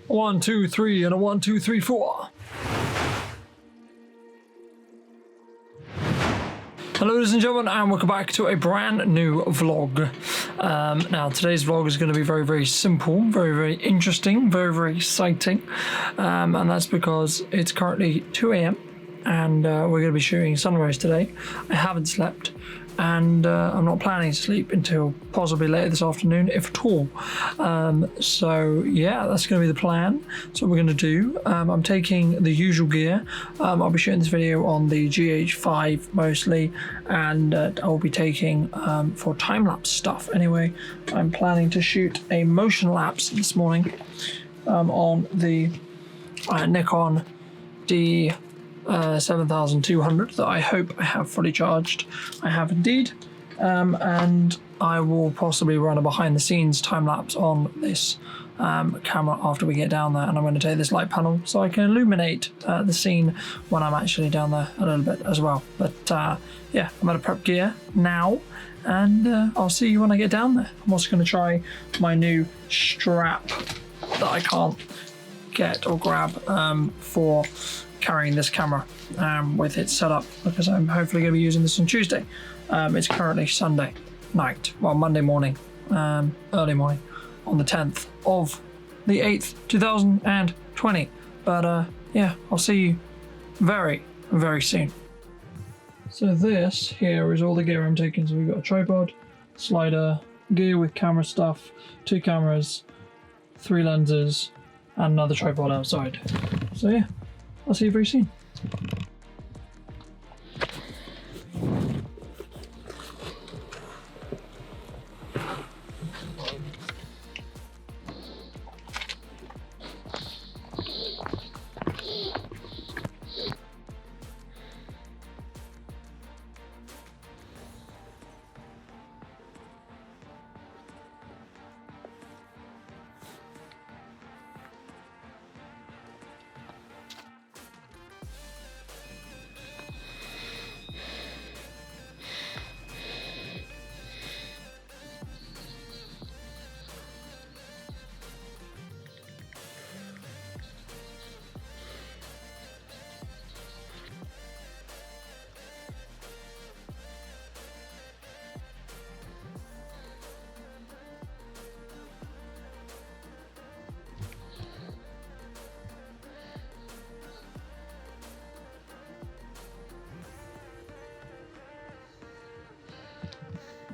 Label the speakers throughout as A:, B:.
A: 1, 2, 3, and a 1, 2, 3, 4. Hello ladies and gentlemen, and welcome back to a brand new vlog. Now today's vlog is going to be very, very simple, very, very interesting, very, very exciting, and that's because it's currently 2 AM and we're going to be shooting sunrise today. I haven't slept, and I'm not planning to sleep until possibly later this afternoon, if at all. So yeah, that's going to be the plan. So what we're going to do, I'm taking the usual gear. I'll be shooting this video on the GH5 mostly, and I'll be taking for time-lapse stuff. Anyway, I'm planning to shoot a motion lapse this morning on the Nikon D 7200 that I hope I have fully charged. I have indeed, and I will possibly run a behind the scenes time lapse on this camera after we get down there, and I'm going to take this light panel so I can illuminate the scene when I'm actually down there a little bit as well. But yeah, I'm going to prep gear now, and I'll see you when I get down there. I'm also going to try my new strap that I can't get or grab for carrying this camera with it set up, because I'm hopefully going to be using this on Tuesday. It's currently Sunday night, well, Monday morning, early morning, on the 10th of the 8th, 2020. But yeah, I'll see you very, very soon. So this here is all the gear I'm taking. So we've got a tripod, slider, gear with camera stuff, 2 cameras, 3 lenses, and another tripod outside. So yeah, I'll see you very soon.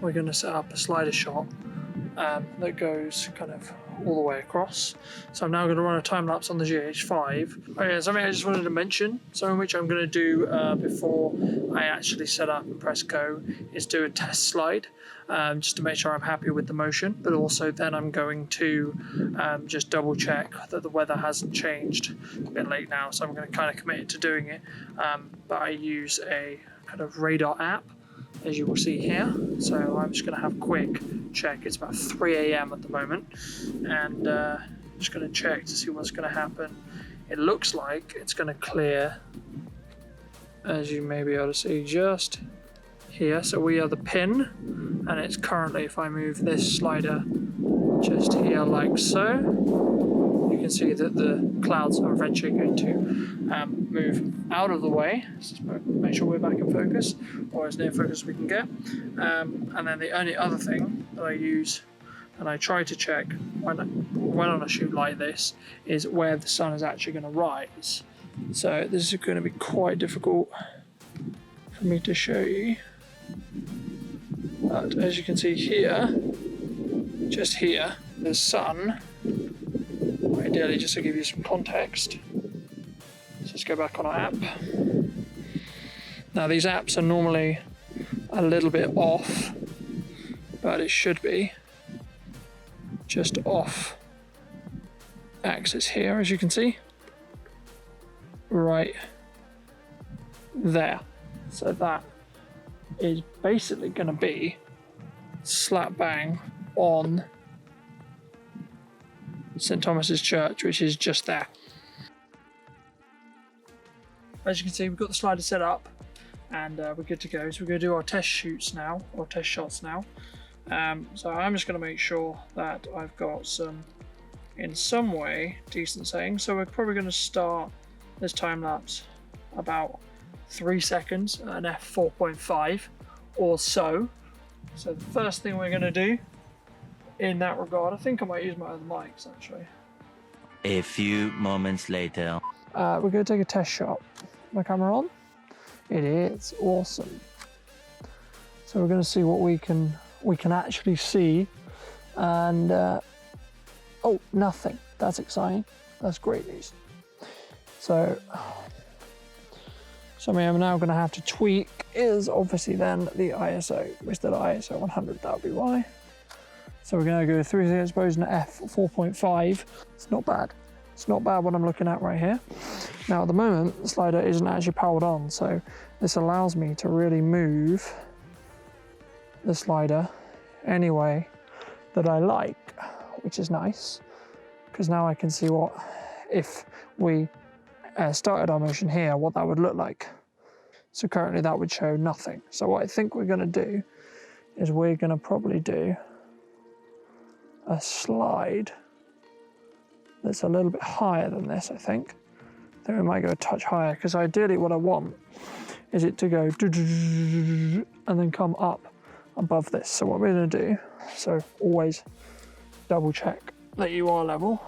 A: We're going to set up a slider shot that goes kind of all the way across. So I'm now going to run a time lapse on the GH5. Oh yeah, something I just wanted to mention, something which I'm going to do before I actually set up and press go, is do a test slide, just to make sure I'm happy with the motion, but also then I'm going to just double check that the weather hasn't changed. A bit late now, so I'm going to kind of commit to doing it, but I use a kind of radar app, as you will see here. So I'm just going to have a quick check. It's about 3 AM at the moment, and just going to check to see what's going to happen. It looks like it's going to clear, as you may be able to see just here. So we are the pin, and it's currently, if I move this slider just here like so, you can see that the clouds are eventually going to move out of the way. Let's just make sure we're back in focus, or as near focus as we can get. And then the only other thing that I use, and I try to check when on a shoot like this, is where the sun is actually going to rise. So this is going to be quite difficult for me to show you. But as you can see here, just here, the sun, ideally just to give you some context. Let's go back on our app. Now these apps are normally a little bit off, but it should be just off axis here, as you can see, right there. So that is basically going to be slap bang on St. Thomas's Church, which is just there. As you can see, we've got the slider set up, and we're good to go. So we're going to do our test shoots now, or test shots now. So I'm just going to make sure that I've got some in some way decent settings. So we're probably going to start this time lapse about 3 seconds at an f4.5 or so. So the first thing we're going to do in that regard, I think I might use my other mics actually.
B: A few moments later.
A: We're going to take a test shot. My camera on? It is awesome. So we're going to see what we can actually see, and oh, nothing. That's exciting. That's great news. So something I'm now going to have to tweak is obviously then the ISO. We're still at ISO 100. That would be why. So we're going to go 3 seconds exposure at f4.5. It's not bad. It's not bad what I'm looking at right here. Now at the moment, the slider isn't actually powered on, so this allows me to really move the slider any way that I like, which is nice, because now I can see what, if we started our motion here, what that would look like. So currently that would show nothing. So what I think we're going to do is we're going to probably do a slide that's a little bit higher than this, I think. Then we might go a touch higher, because ideally what I want is it to go and then come up above this. So what we're going to do, so always double check that you are level,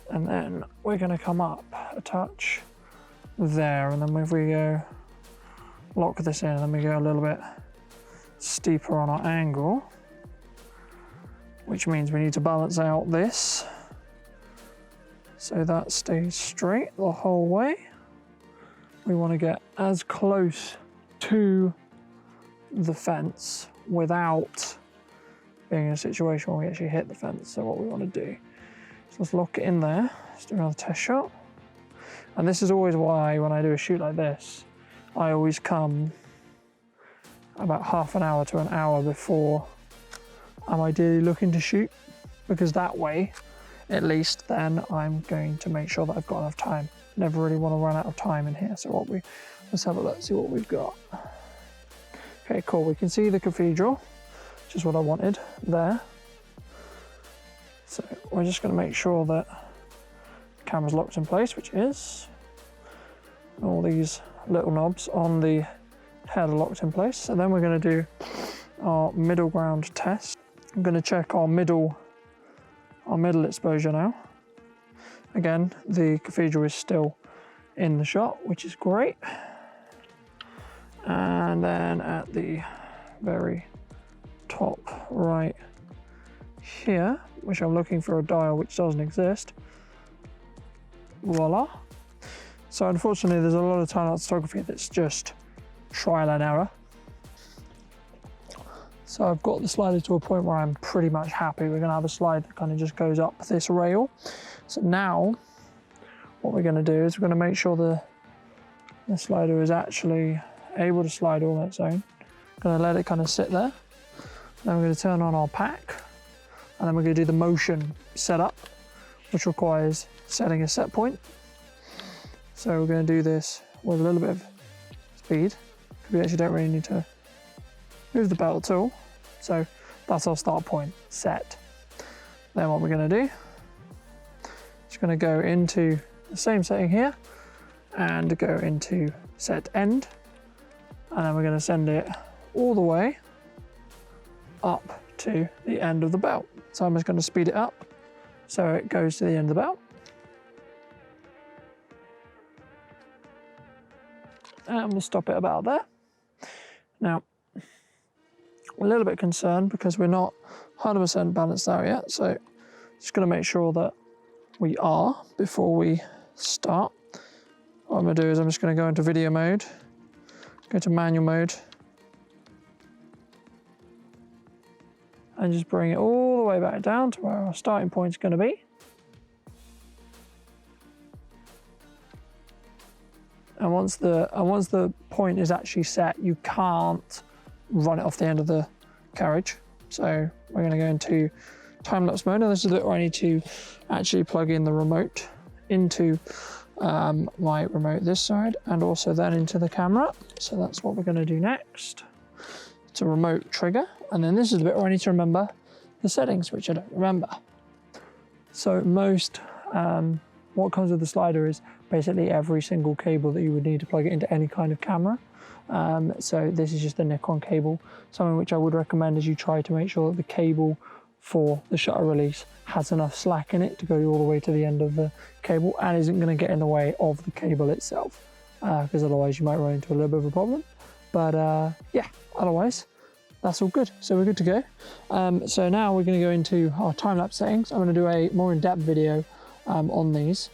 A: and then we're going to come up a touch there, and then if we go lock this in, and then we go a little bit steeper on our angle, which means we need to balance out this so that stays straight the whole way. We want to get as close to the fence without being in a situation where we actually hit the fence. So what we want to do is let's lock it in there. Let's do another test shot. And this is always why when I do a shoot like this, I always come about half an hour to an hour before I'm ideally looking to shoot, because that way, at least, then I'm going to make sure that I've got enough time. Never really want to run out of time in here. So let's have a look, see what we've got. Okay, cool. We can see the cathedral, which is what I wanted there. So we're just going to make sure that the camera's locked in place, which is. All these little knobs on the head are locked in place. So then we're going to do our middle ground test. I'm going to check our middle exposure now. Again, the cathedral is still in the shot, which is great. And then at the very top right here, which I'm looking for a dial which doesn't exist. Voila. So unfortunately, there's a lot of time-lapse photography that's just trial and error. So I've got the slider to a point where I'm pretty much happy. We're going to have a slide that kind of just goes up this rail. So now what we're going to do is we're going to make sure the slider is actually able to slide all on its own. Going to let it kind of sit there. Then we're going to turn on our pack, and then we're going to do the motion setup, which requires setting a set point. So we're going to do this with a little bit of speed. We actually don't really need to move the belt at all. So that's our start point set. Then what we're going to do, just going to go into the same setting here and go into set end, and then we're going to send it all the way up to the end of the belt. So I'm just going to speed it up so it goes to the end of the belt. And we'll stop it about there. Now, I'm a little bit concerned because we're not 100% balanced out yet, so just going to make sure that we are before we start. What I'm going to do is I'm just going to go into video mode, go to manual mode, and just bring it all the way back down to where our starting point is going to be. And once the point is actually set, you can't run it off the end of the carriage. So we're going to go into time-lapse mode, and this is where I need to actually plug in the remote into my remote this side, and also then into the camera. So that's what we're going to do next. It's a remote trigger, and then this is the bit where I need to remember the settings, which I don't remember. So what comes with the slider is basically every single cable that you would need to plug it into any kind of camera. So this is just the Nikon cable. Something which I would recommend is you try to make sure that the cable for the shutter release has enough slack in it to go all the way to the end of the cable and isn't going to get in the way of the cable itself, because otherwise you might run into a little bit of a problem. But yeah, otherwise that's all good. So we're good to go. So now we're going to go into our time-lapse settings. I'm going to do a more in-depth video on these.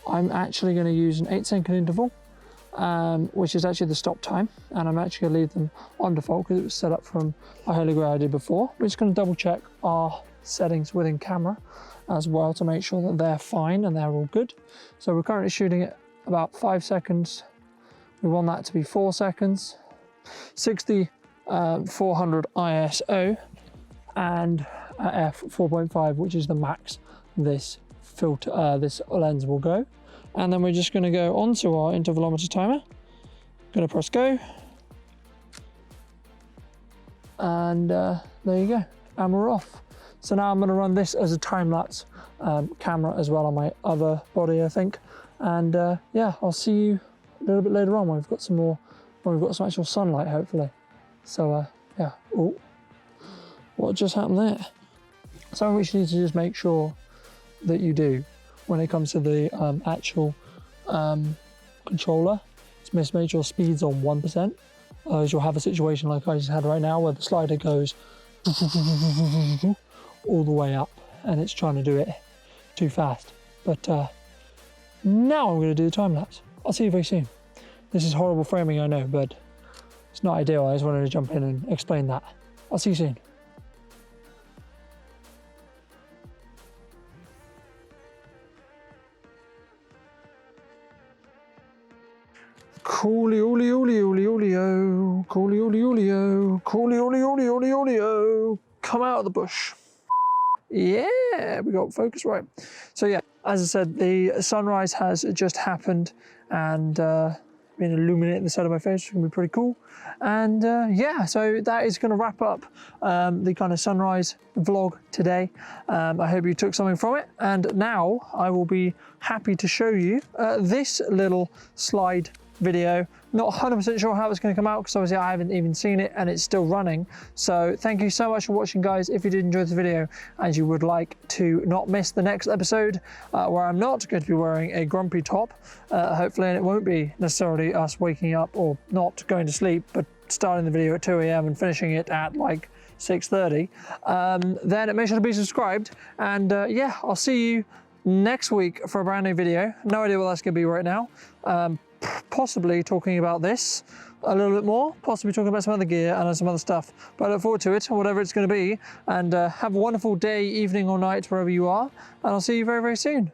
A: I'm actually going to use an 8-second interval, which is actually the stop time, and I'm actually going to leave them on default because it was set up from a Holy Grail I did before. We're just going to double check our settings within camera as well to make sure that they're fine and they're all good. So we're currently shooting at about 5 seconds. We want that to be 4 seconds, 60 400 ISO, and f/4.5, which is the max this lens will go. And then we're just going to go onto our intervalometer timer. Going to press go, and there you go, and we're off. So now I'm going to run this as a time-lapse camera as well on my other body, I think. And yeah, I'll see you a little bit later on when we've got some actual sunlight, hopefully. So yeah. Oh, what just happened there? Something which you need to just make sure that you do when it comes to the actual controller, is make sure speed's on 1%. Otherwise you'll have a situation like I just had right now where the slider goes all the way up and it's trying to do it too fast. But now I'm going to do the time lapse. I'll see you very soon. This is horrible framing, I know, but it's not ideal. I just wanted to jump in and explain that. I'll see you soon. Coolio, coolio, come out of the bush. Yeah, we got focus right. So yeah, as I said, the sunrise has just happened and been illuminating the side of my face, which is gonna be pretty cool. And yeah, so that is gonna wrap up the kind of sunrise vlog today. I hope you took something from it. And now I will be happy to show you this little slide video. Not 100% sure how it's going to come out because obviously I haven't even seen it and it's still running. So thank you so much for watching, guys. If you did enjoy this video and you would like to not miss the next episode where I'm not going to be wearing a grumpy top, hopefully, and it won't be necessarily us waking up or not going to sleep, but starting the video at 2 AM and finishing it at like 6:30, then make sure to be subscribed. And yeah, I'll see you next week for a brand new video. No idea what that's going to be right now. Possibly talking about this a little bit more, possibly talking about some other gear and some other stuff, but I look forward to it, whatever it's going to be. And have a wonderful day, evening or night, wherever you are, and I'll see you very, very soon.